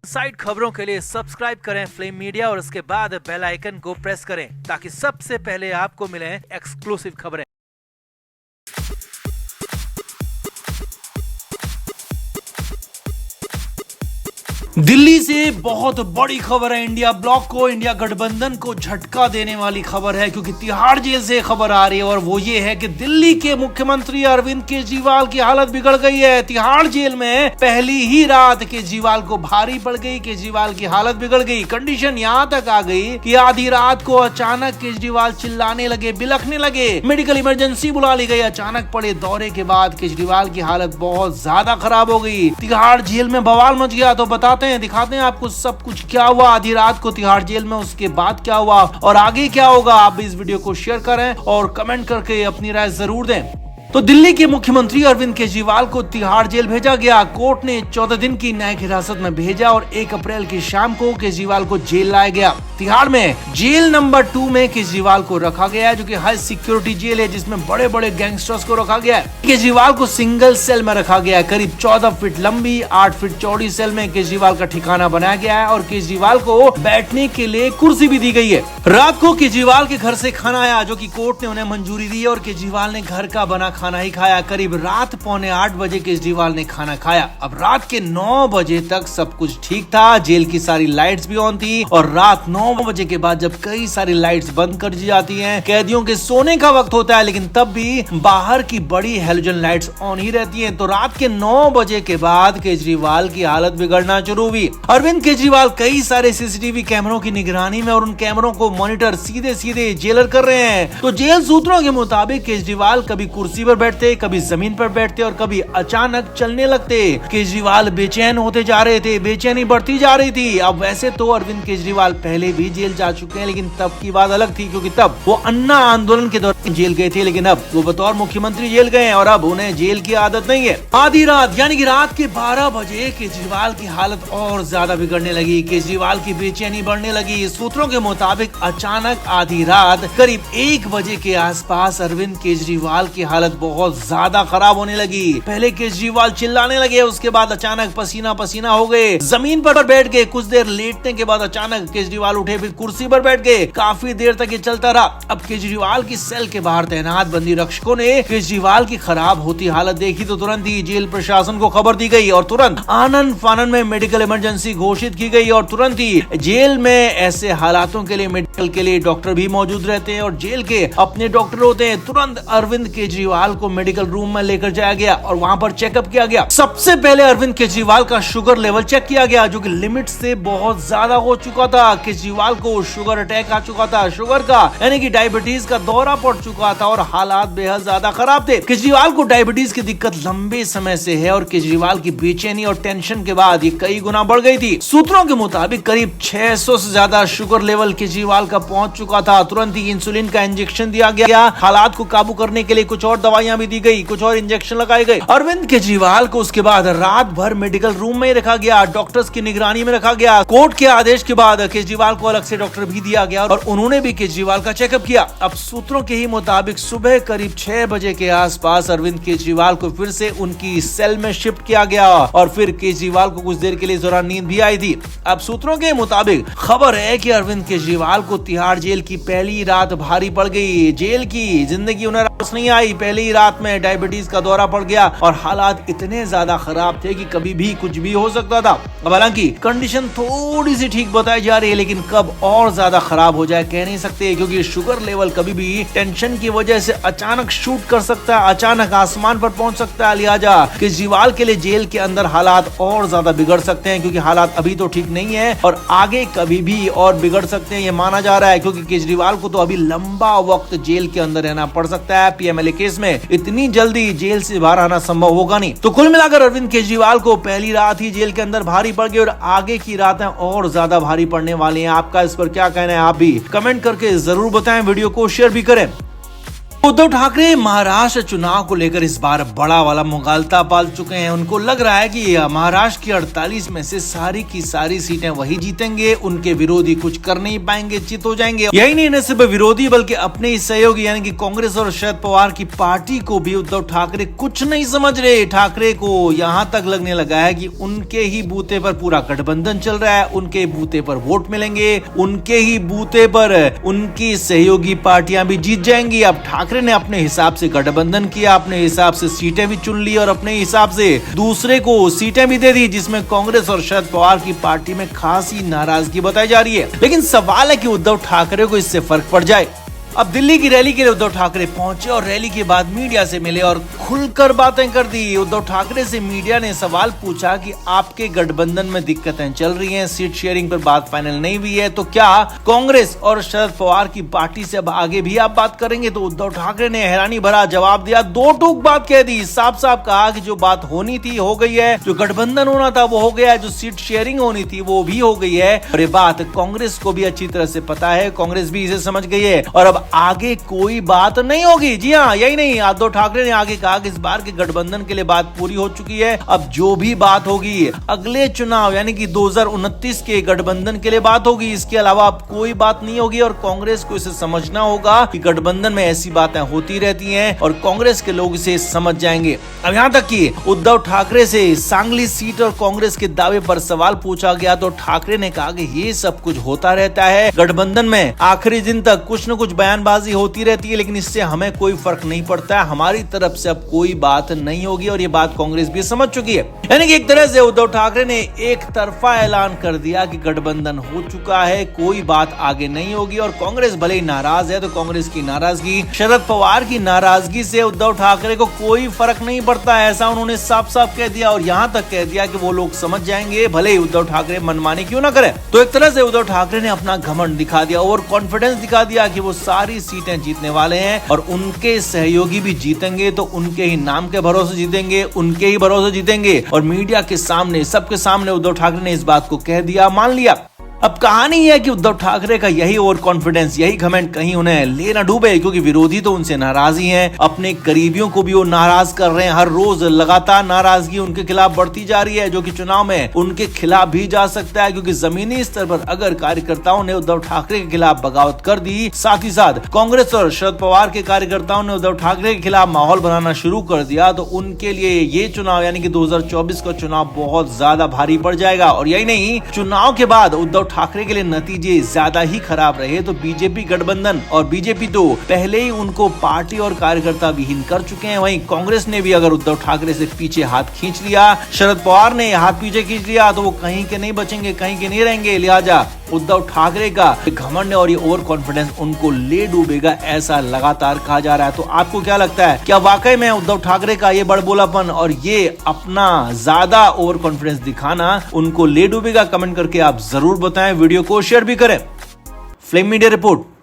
Side खबरों के लिए सब्सक्राइब करें फ्लेम मीडिया और उसके बाद बेल आइकन को प्रेस करें ताकि सबसे पहले आपको मिले एक्सक्लूसिव खबरें। दिल्ली से बहुत बड़ी खबर है। इंडिया ब्लॉक को, इंडिया गठबंधन को झटका देने वाली खबर है, क्योंकि तिहाड़ जेल से खबर आ रही है और वो ये है कि दिल्ली के मुख्यमंत्री अरविंद केजरीवाल की हालत बिगड़ गई है। तिहाड़ जेल में पहली ही रात केजरीवाल को भारी पड़ गई, केजरीवाल की हालत बिगड़ गई। कंडीशन यहाँ तक आ गई कि आधी रात को अचानक केजरीवाल चिल्लाने लगे, बिलखने लगे, मेडिकल इमरजेंसी बुला ली गई। अचानक पड़े दौरे के बाद केजरीवाल की हालत बहुत ज्यादा खराब हो गई। तिहाड़ जेल में बवाल मच गया। तो बताते दिखाते हैं आपको सब कुछ क्या हुआ आधी रात को तिहाड़ जेल में, उसके बाद क्या हुआ और आगे क्या होगा। आप इस वीडियो को शेयर करें और कमेंट करके अपनी राय जरूर दें। तो दिल्ली के मुख्यमंत्री अरविंद केजरीवाल को तिहाड़ जेल भेजा गया। कोर्ट ने 14 दिन की न्यायिक हिरासत में भेजा और 1 अप्रैल की शाम को केजरीवाल को जेल लाया गया। तिहाड़ में जेल नंबर 2 में केजरीवाल को रखा गया है, जो कि हाई सिक्योरिटी जेल है, जिसमें बड़े बड़े गैंगस्टर्स को रखा गया है। केजरीवाल को सिंगल सेल में रखा गया है। करीब 14 फीट लंबी 8 फीट चौड़ी सेल में केजरीवाल का ठिकाना बनाया गया है और केजरीवाल को बैठने के लिए कुर्सी भी दी गई है। रात को केजरीवाल के घर से खाना आया, जो कि कोर्ट ने उन्हें मंजूरी दी और केजरीवाल ने घर का बना खाना ही खाया। करीब रात 7:45 बजे केजरीवाल ने खाना खाया। अब रात के 9 बजे तक सब कुछ ठीक था। जेल की सारी लाइट्स भी ऑन थी और रात 9 बजे के बाद जब कई सारी लाइट्स बंद कर दी जाती हैं, कैदियों के सोने का वक्त होता है, लेकिन तब भी बाहर की बड़ी हेलोजन लाइट्स ऑन ही रहती हैं। तो रात के 9 बजे के बाद केजरीवाल की हालत बिगड़ना शुरू हुई। अरविंद केजरीवाल कई सारे सीसीटीवी कैमरों की निगरानी में और उन कैमरों को मॉनिटर सीधे सीधे जेलर कर रहे हैं। तो जेल सूत्रों के मुताबिक केजरीवाल कभी कुर्सी पर बैठते, कभी जमीन पर बैठते और कभी अचानक चलने लगते। केजरीवाल बेचैन होते जा रहे थे, बेचैनी बढ़ती जा रही थी। अब वैसे तो अरविंद केजरीवाल पहले भी जेल जा चुके हैं, लेकिन तब की बात अलग थी, क्योंकि तब वो अन्ना आंदोलन के दौरान जेल गए थे, लेकिन अब वो बतौर मुख्यमंत्री जेल गए हैं और अब उन्हें जेल की आदत नहीं है। आधी रात यानी कि रात के 12 बजे केजरीवाल की हालत और ज्यादा बिगड़ने लगी। केजरीवाल की बेचैनी बढ़ने लगी। सूत्रों के मुताबिक अचानक आधी रात करीब 1 बजे के आसपास अरविंद केजरीवाल की हालत बहुत ज्यादा खराब होने लगी। पहले केजरीवाल चिल्लाने लगे, उसके बाद अचानक पसीना पसीना हो गए, जमीन पर बैठ गए। कुछ देर लेटने के बाद अचानक केजरीवाल उठे, फिर कुर्सी पर बैठ गए। काफी देर तक ये चलता रहा। अब केजरीवाल की सेल के बाहर तैनात बंदी रक्षकों ने केजरीवाल की खराब होती हालत देखी तो तुरंत ही जेल प्रशासन को खबर दी गई और तुरंत आनन फानन में मेडिकल इमरजेंसी घोषित की गई और तुरंत ही जेल में ऐसे हालातों के लिए मेडिकल के लिए डॉक्टर भी मौजूद रहते हैं और जेल के अपने डॉक्टर होते हैं। तुरंत अरविंद केजरीवाल को मेडिकल रूम में लेकर जाया गया और वहां पर चेकअप किया गया। सबसे पहले अरविंद केजरीवाल का शुगर लेवल चेक किया गया, जो कि लिमिट से बहुत ज्यादा हो चुका था। केजरीवाल को शुगर अटैक आ चुका था, शुगर का यानी कि डायबिटीज का दौरा पड़ चुका था और हालात बेहद ज्यादा खराब थे। केजरीवाल को डायबिटीज की दिक्कत लंबे समय से है और केजरीवाल की बेचैनी और टेंशन के बाद ये कई गुना बढ़ गई थी। सूत्रों के मुताबिक करीब 600 से ज्यादा शुगर लेवल केजरीवाल का पहुंच चुका था। तुरंत ही इंसुलिन का इंजेक्शन दिया गया। हालात को काबू करने के लिए कुछ और दवाइयां भी दी गई, कुछ और इंजेक्शन लगाए गए। अरविंद केजरीवाल को उसके बाद रात भर मेडिकल रूम में रखा गया, डॉक्टर्स की निगरानी में रखा गया। कोर्ट के आदेश के बाद केजरीवाल को अलग से डॉक्टर भी दिया गया और उन्होंने भी केजरीवाल का चेकअप किया। अब सूत्रों के ही मुताबिक सुबह करीब 6 बजे के आसपास अरविंद केजरीवाल को फिर से उनकी सेल में शिफ्ट किया गया और फिर केजरीवाल को कुछ देर के लिए दौरान नींद भी आई थी। अब सूत्रों के मुताबिक खबर है कि अरविंद केजरीवाल को तिहाड़ जेल की पहली रात भारी पड़ गई। जेल की जिंदगी उन्हें रास नहीं आई। पहली ही रात में डायबिटीज का दौरा पड़ गया और हालात इतने ज्यादा खराब थे कि कभी भी कुछ भी हो सकता था। अब हालांकि कंडीशन थोड़ी सी ठीक बताई जा रही है, लेकिन कब और ज्यादा खराब हो जाए कह नहीं सकते, क्योंकि शुगर लेवल कभी भी टेंशन की वजह से अचानक शूट कर सकता है, अचानक आसमान पर पहुंच सकता है। लिहाजा केजरीवाल के लिए जेल के अंदर हालात और ज्यादा बिगड़ सकते हैं, क्योंकि हालात अभी तो ठीक नहीं है और आगे कभी भी और बिगड़ सकते हैं, ये माना जा रहा है। क्योंकि केजरीवाल को तो अभी लंबा वक्त जेल के अंदर रहना पड़ सकता है। पीएमएलए केस में इतनी जल्दी जेल से बाहर आना संभव होगा नहीं। तो कुल मिलाकर अरविंद केजरीवाल को पहली रात ही जेल के अंदर भारी पड़ गई और आगे की रातें और ज्यादा भारी पड़ने वाली हैं। आपका इस पर क्या कहना है, आप भी कमेंट करके जरूर बताएं, वीडियो को शेयर भी करें। उद्धव ठाकरे महाराष्ट्र चुनाव को लेकर इस बार बड़ा वाला मुगालता पाल चुके हैं। उनको लग रहा है कि महाराष्ट्र की 48 में से सारी की सारी सीटें वही जीतेंगे, उनके विरोधी कुछ कर नहीं पाएंगे, चित हो जाएंगे। यही नहीं, न सिर्फ विरोधी बल्कि अपने ही सहयोगी यानी कि कांग्रेस और शरद पवार की पार्टी को भी उद्धव ठाकरे कुछ नहीं समझ रहे। ठाकरे को यहाँ तक लगने लगा है कि उनके ही बूते पर पूरा गठबंधन चल रहा है, उनके बूते पर वोट मिलेंगे, उनके ही बूते पर उनकी सहयोगी पार्टियां भी जीत जाएंगी। अब ठाकरे ने अपने हिसाब से गठबंधन किया, अपने हिसाब से सीटें भी चुन ली और अपने हिसाब से दूसरे को सीटें भी दे दी, जिसमें कांग्रेस और शरद पवार की पार्टी में खासी नाराजगी बताई जा रही है। लेकिन सवाल है कि उद्धव ठाकरे को इससे फर्क पड़ जाए। अब दिल्ली की रैली के लिए उद्धव ठाकरे पहुंचे और रैली के बाद मीडिया से मिले और खुलकर बातें कर दी। उद्धव ठाकरे से मीडिया ने सवाल पूछा कि आपके गठबंधन में दिक्कतें चल रही हैं, सीट शेयरिंग पर बात फाइनल नहीं हुई है, तो क्या कांग्रेस और शरद पवार की पार्टी से अब आगे भी आप बात करेंगे? तो उद्धव ठाकरे ने हैरानी भरा जवाब दिया, दो टूक बात कह दी, साफ साफ कहा कि जो बात होनी थी हो गई है, जो गठबंधन होना था वो हो गया है, जो सीट शेयरिंग होनी थी वो भी हो गई है। और ये बात कांग्रेस को भी अच्छी तरह से पता है, कांग्रेस भी इसे समझ गई है और अब आगे कोई बात नहीं होगी। जी हाँ, यही नहीं, उद्धव ठाकरे ने आगे कहा कि इस बार के गठबंधन के लिए बात पूरी हो चुकी है, अब जो भी बात होगी अगले चुनाव यानी कि 2029 के गठबंधन के लिए बात होगी, इसके अलावा अब कोई बात नहीं होगी। और कांग्रेस को इसे समझना होगा कि गठबंधन में ऐसी बातें होती रहती हैं और कांग्रेस के लोग इसे समझ जाएंगे। अब यहाँ तक कि उद्धव ठाकरे से सांगली सीट और कांग्रेस के दावे पर सवाल पूछा गया तो ठाकरे ने कहा कि ये सब कुछ होता रहता है, गठबंधन में आखिरी दिन तक कुछ न कुछ बयानबाजी होती रहती है, लेकिन इससे हमें कोई फर्क नहीं पड़ता है, हमारी तरफ से अब कोई बात नहीं होगी। और ये बात कांग्रेस भी समझ चुकी है। यानी कि एक तरह से उद्धव ठाकरे ने एक तरफा ऐलान कर दिया कि गठबंधन हो चुका है, कोई बात आगे नहीं होगी। और कांग्रेस भले ही नाराज है तो कांग्रेस की नाराजगी, शरद पवार की नाराजगी से उद्धव ठाकरे को कोई फर्क नहीं पड़ता है, ऐसा उन्होंने साफ साफ कह दिया। और यहाँ तक कह दिया कि वो लोग समझ जाएंगे, भले ही उद्धव ठाकरे मनमानी क्यों ना करे। तो एक तरह से उद्धव ठाकरे ने अपना घमंड दिखा दिया, ओवर कॉन्फिडेंस दिखा दिया कि वो सारी सीटें जीतने वाले हैं और उनके सहयोगी भी जीतेंगे तो उनके ही नाम के भरोसे जीतेंगे, उनके ही भरोसे जीतेंगे। और मीडिया के सामने, सबके सामने उद्धव ठाकरे ने इस बात को कह दिया, मान लिया। अब कहानी है कि उद्धव ठाकरे का यही ओवर कॉन्फिडेंस, यही घमंड कहीं उन्हें ले ना डूबे, क्योंकि विरोधी तो उनसे नाराज ही हैं, अपने करीबियों को भी वो नाराज कर रहे हैं। हर रोज लगातार नाराजगी उनके खिलाफ बढ़ती जा रही है, जो कि चुनाव में उनके खिलाफ भी जा सकता है। क्योंकि जमीनी स्तर पर अगर कार्यकर्ताओं ने उद्धव ठाकरे के खिलाफ बगावत कर दी, साथ ही साथ कांग्रेस और शरद पवार के कार्यकर्ताओं ने उद्धव ठाकरे के खिलाफ माहौल बनाना शुरू कर दिया, तो उनके लिए ये चुनाव यानी कि 2024 का चुनाव बहुत ज्यादा भारी पड़ जाएगा। और यही नहीं, चुनाव के बाद उद्धव ठाकरे के लिए नतीजे ज्यादा ही खराब रहे तो बीजेपी गठबंधन और बीजेपी तो पहले ही उनको पार्टी और कार्यकर्ता विहीन कर चुके हैं। वहीं कांग्रेस ने भी अगर उद्धव ठाकरे से पीछे हाथ खींच लिया, शरद पवार ने हाथ पीछे खींच लिया, तो वो कहीं के नहीं बचेंगे, कहीं के नहीं रहेंगे। लिहाजा उद्धव ठाकरे का घमंड और ये ओवर कॉन्फिडेंस उनको ले डूबेगा, ऐसा लगातार कहा जा रहा है। तो आपको क्या लगता है, क्या वाकई में उद्धव ठाकरे का ये बड़बोलापन और ये अपना ज्यादा ओवर कॉन्फिडेंस दिखाना उनको ले डूबेगा? कमेंट करके आप जरूर बताएं, वीडियो को शेयर भी करें। Flame media report.